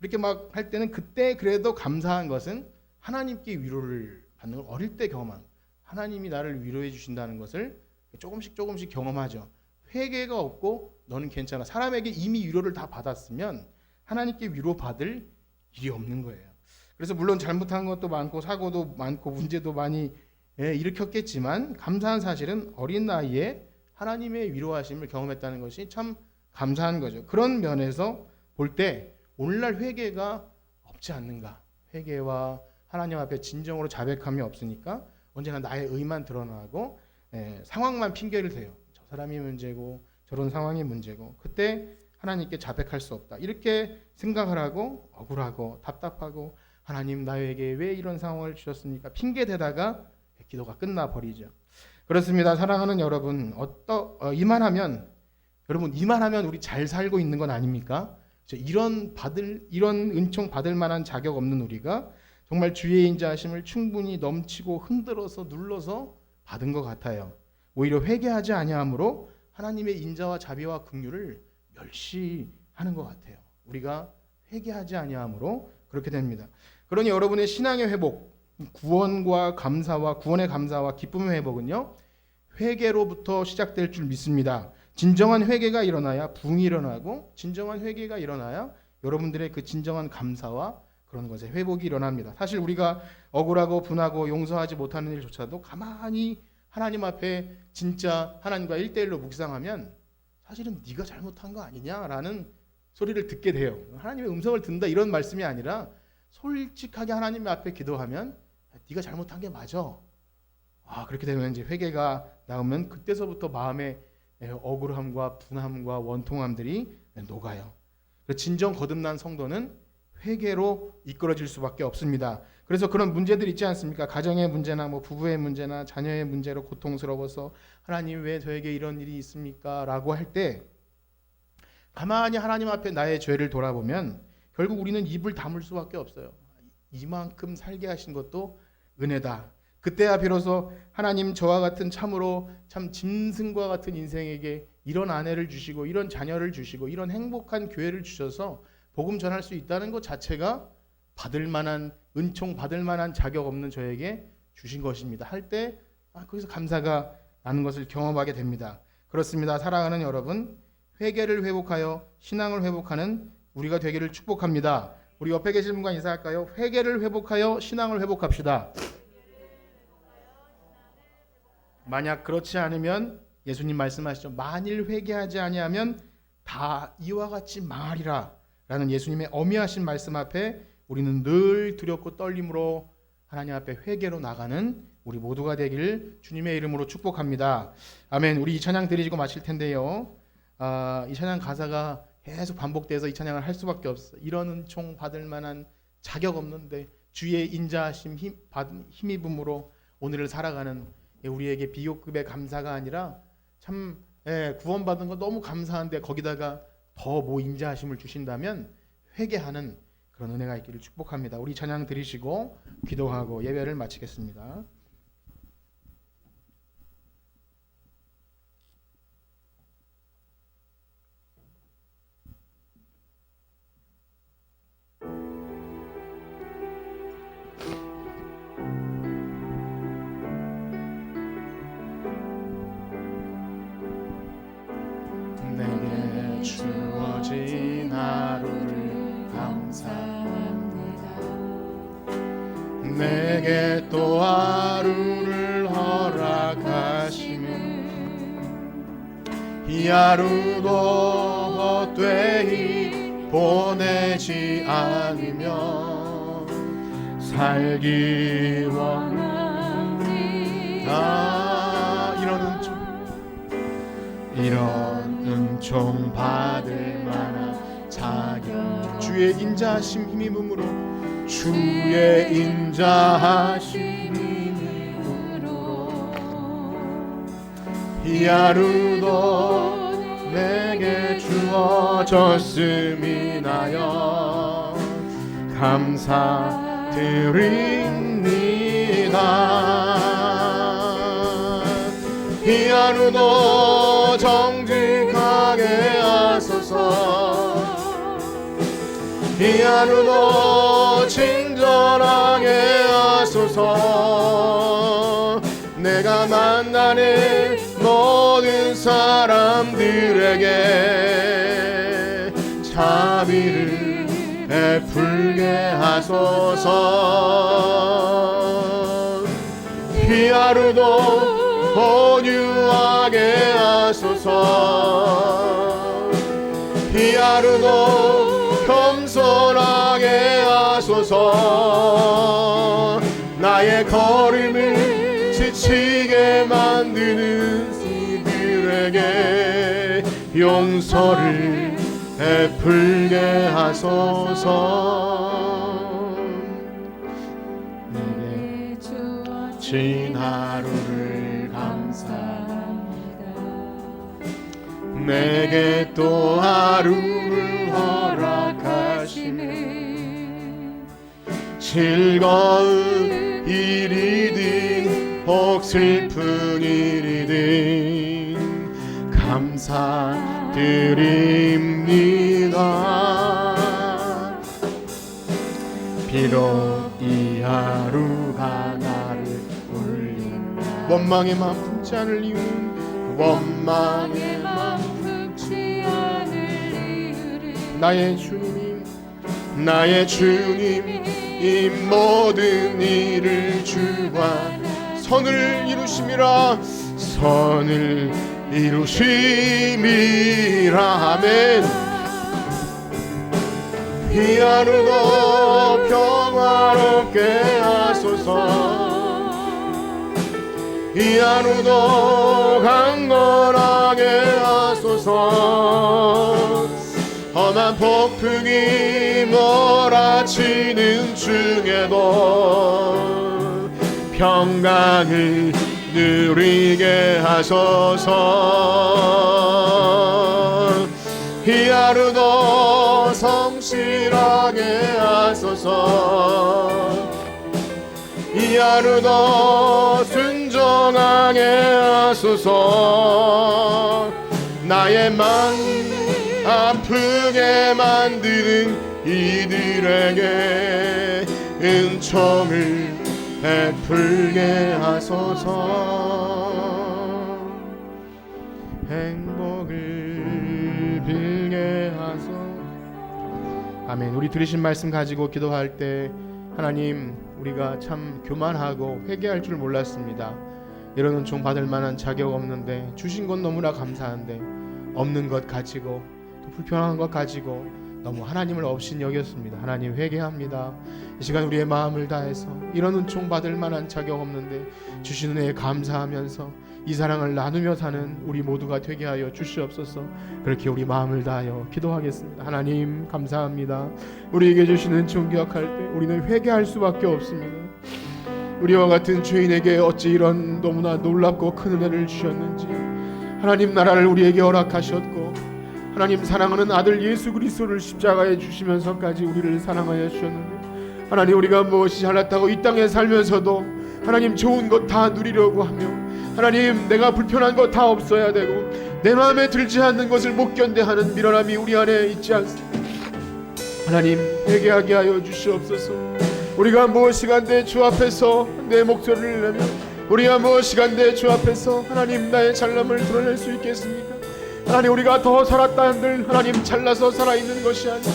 이렇게 막 할 때는 그때 그래도 감사한 것은 하나님께 위로를 받는 걸 어릴 때 경험한 하나님이 나를 위로해 주신다는 것을 조금씩 경험하죠. 회개가 없고 너는 괜찮아. 사람에게 이미 위로를 다 받았으면 하나님께 위로받을 일이 없는 거예요. 그래서 물론 잘못한 것도 많고 사고도 많고 문제도 많이 일으켰겠지만 감사한 사실은 어린 나이에 하나님의 위로하심을 경험했다는 것이 참 감사한 거죠. 그런 면에서 볼 때 오늘날 회개가 없지 않는가. 회개와 하나님 앞에 진정으로 자백함이 없으니까 언제나 나의 의만 드러나고 상황만 핑계를 대요. 저 사람이 문제고 저런 상황이 문제고 그때 하나님께 자백할 수 없다. 이렇게 생각을 하고 억울하고 답답하고 하나님 나에게 왜 이런 상황을 주셨습니까? 핑계 대다가 기도가 끝나버리죠. 그렇습니다. 사랑하는 여러분, 이만하면 우리 잘 살고 있는 건 아닙니까? 이런 은총 받을 만한 자격 없는 우리가 정말 주의 인자하심을 충분히 넘치고 흔들어서 눌러서 받은 것 같아요. 오히려 회개하지 아니함으로 하나님의 인자와 자비와 긍휼을 멸시하는 것 같아요. 우리가 회개하지 아니함으로 그렇게 됩니다. 그러니 여러분의 신앙의 회복, 구원의 감사와 기쁨의 회복은요, 회개로부터 시작될 줄 믿습니다. 진정한 회개가 일어나야 부흥이 일어나고 진정한 회개가 일어나야 여러분들의 그 진정한 감사와 그런 것의 회복이 일어납니다. 사실 우리가 억울하고 분하고 용서하지 못하는 일조차도 가만히 하나님 앞에 진짜 하나님과 1대1로 묵상하면 사실은 네가 잘못한 거 아니냐라는 소리를 듣게 돼요. 하나님의 음성을 듣는다 이런 말씀이 아니라 솔직하게 하나님 앞에 기도하면 네가 잘못한 게 맞아. 그렇게 되면 이제 회개가 나오면 그때서부터 마음의 억울함과 분함과 원통함들이 녹아요. 진정 거듭난 성도는 회개로 이끌어질 수밖에 없습니다. 그래서 그런 문제들 있지 않습니까? 가정의 문제나 부부의 문제나 자녀의 문제로 고통스러워서 하나님 왜 저에게 이런 일이 있습니까? 라고 할 때 가만히 하나님 앞에 나의 죄를 돌아보면 결국 우리는 입을 다물 수밖에 없어요. 이만큼 살게 하신 것도 은혜다. 그때야 비로소 하나님 저와 같은 참으로 참 짐승과 같은 인생에게 이런 아내를 주시고 이런 자녀를 주시고 이런 행복한 교회를 주셔서 복음 전할 수 있다는 것 자체가 받을 만한 은총 받을 만한 자격 없는 저에게 주신 것입니다. 할 때 거기서 감사가 나는 것을 경험하게 됩니다. 그렇습니다. 사랑하는 여러분, 회개를 회복하여 신앙을 회복하는 우리가 되기를 축복합니다. 우리 옆에 계신 분과 인사할까요? 회개를 회복하여 신앙을 회복합시다. 만약 그렇지 않으면 예수님 말씀하시죠. 만일 회개하지 아니하면 다 이와 같이 망하리라 라는 예수님의 어미하신 말씀 앞에 우리는 늘 두렵고 떨림으로 하나님 앞에 회개로 나가는 우리 모두가 되기를 주님의 이름으로 축복합니다. 아멘. 우리 이 찬양 드리고 마칠 텐데요. 이 찬양 가사가 계속 반복돼서 이 찬양을 할 수밖에 없어. 이런 은총 받을 만한 자격 없는데 주의 인자하심 힘입음으로 오늘을 살아가는 우리에게 비교급의 감사가 아니라 참 구원받은 거 너무 감사한데 거기다가 더 인자하심을 주신다면 회개하는 그런 은혜가 있기를 축복합니다. 우리 찬양 드리시고 기도하고 예배를 마치겠습니다. 내게 주어진 하루를 감사합니다. 내게 또 하루를 허락하시는 이 하루도 헛되이 보내지 않으며 살기 원합니다. 이런 은총 받을 만한 자격 주의 인자하심 힘입음으로 주의 인자하심 힘입음으로 이 하루도 내게 주어졌음이나여 감사드립니다. 이 하루도 정직하게 하소서. 이 하루도 친절하게 하소서. 내가 만나는 모든 사람들에게 자비를 베풀게 하소서. 이 하루도 온유하게 하소서. 이 하루도 겸손하게 하소서. 나의 걸음을 지치게 만드는 이들에게 용서를 베풀게 하소서. 내게 주어진 하루를 감사합니다. 내게 또 하루를 허락하시네. 즐거운 일이든 혹 슬픈 일이든 감사드립니다. 비록 이 하루가 나를 울린다. 원망의 마음 품지 않을 이유는 원망의 마음 품지 않을 이유는 나의 주님 이 모든 일을 주와 선을 이루심이라. 선을 이루심이라. 아멘. 이 하루도 평화롭게 하소서. 이 하루도 강건하게 하소서. 험한 폭풍이 몰아 바치는 중에도 평강을 누리게 하소서. 이 하루도 성실하게 하소서. 이 하루도 순종하게 하소서. 나의 마음 아프게 만드는 이들에게 은총을 베풀게 하소서. 행복을 빌게 하소서. 아멘. 우리 들으신 말씀 가지고 기도할 때 하나님, 우리가 참 교만하고 회개할 줄 몰랐습니다. 이런 은총 받을 만한 자격 없는데 주신 건 너무나 감사한데 없는 것 가지고 또 불편한 것 가지고 너무 하나님을 없인 여겼습니다. 하나님, 회개합니다. 이 시간 우리의 마음을 다해서 이런 은총 받을 만한 자격 없는데 주시는 은혜에 감사하면서 이 사랑을 나누며 사는 우리 모두가 되게 하여 주시옵소서. 그렇게 우리 마음을 다하여 기도하겠습니다. 하나님, 감사합니다. 우리에게 주시는 은총 기억할 때 우리는 회개할 수밖에 없습니다. 우리와 같은 죄인에게 어찌 이런 너무나 놀랍고 큰 은혜를 주셨는지. 하나님, 나라를 우리에게 허락하셨고 하나님, 사랑하는 아들 예수 그리스도를 십자가에 주시면서까지 우리를 사랑하여 주셨는데 하나님, 우리가 무엇이 잘났다고 이 땅에 살면서도 하나님 좋은 것 다 누리려고 하며 하나님, 내가 불편한 것 다 없어야 되고 내 마음에 들지 않는 것을 못 견뎌하는 미련함이 우리 안에 있지 않습니까? 하나님, 회개하게 하여 주시옵소서. 우리가 무엇이간데 주 앞에서 내 목소리를 내며 우리가 무엇이간데 주 앞에서 하나님 나의 잘남을 드러낼 수 있겠습니까? 하나님, 우리가 더 살았다 한들 하나님 잘나서 살아있는 것이 아니라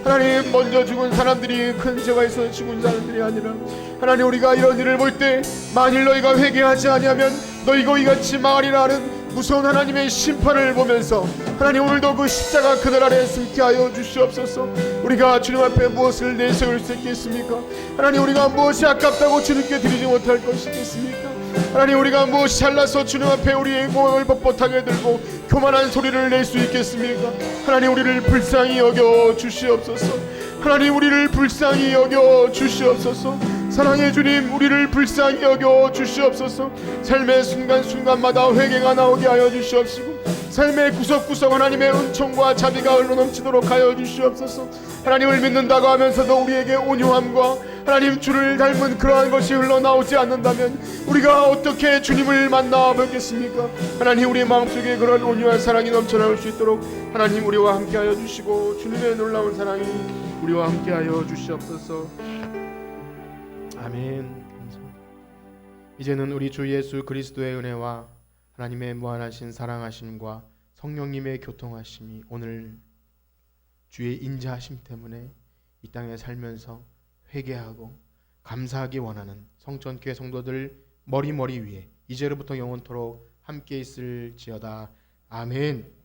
하나님 먼저 죽은 사람들이 큰 죄가 있어 죽은 사람들이 아니라 하나님, 우리가 이런 일을 볼 때 만일 너희가 회개하지 아니하면 너희가 이같이 망하리라 하는 무서운 하나님의 심판을 보면서 하나님, 오늘도 그 십자가 그늘 아래 숨게 하여 주시옵소서. 우리가 주님 앞에 무엇을 내세울 수 있겠습니까? 하나님, 우리가 무엇이 아깝다고 주님께 드리지 못할 것이 있겠습니까? 하나님, 우리가 무엇이 잘나서 주님 앞에 우리의 공을 뻣뻣하게 들고 교만한 소리를 낼 수 있겠습니까? 하나님, 우리를 불쌍히 여겨 주시옵소서. 하나님, 우리를 불쌍히 여겨 주시옵소서. 사랑의 주님, 우리를 불쌍히 여겨 주시옵소서. 삶의 순간순간마다 회개가 나오게 하여 주시옵시고 삶의 구석구석 하나님의 은총과 자비가 흘러넘치도록 하여 주시옵소서. 하나님을 믿는다고 하면서도 우리에게 온유함과 하나님 주를 닮은 그러한 것이 흘러나오지 않는다면 우리가 어떻게 주님을 만나 뵙겠습니까? 하나님, 우리 마음속에 그런 온유한 사랑이 넘쳐나올 수 있도록 하나님, 우리와 함께하여 주시고 주님의 놀라운 사랑이 우리와 함께하여 주시옵소서. 아멘. 이제는 우리 주 예수 그리스도의 은혜와 하나님의 무한하신 사랑하심과 성령님의 교통하심이 오늘 주의 인자하심 때문에 이 땅에 살면서 회개하고 감사하기 원하는 성전교회 성도들 머리 위에 이제로부터 영원토록 함께 있을지어다. 아멘.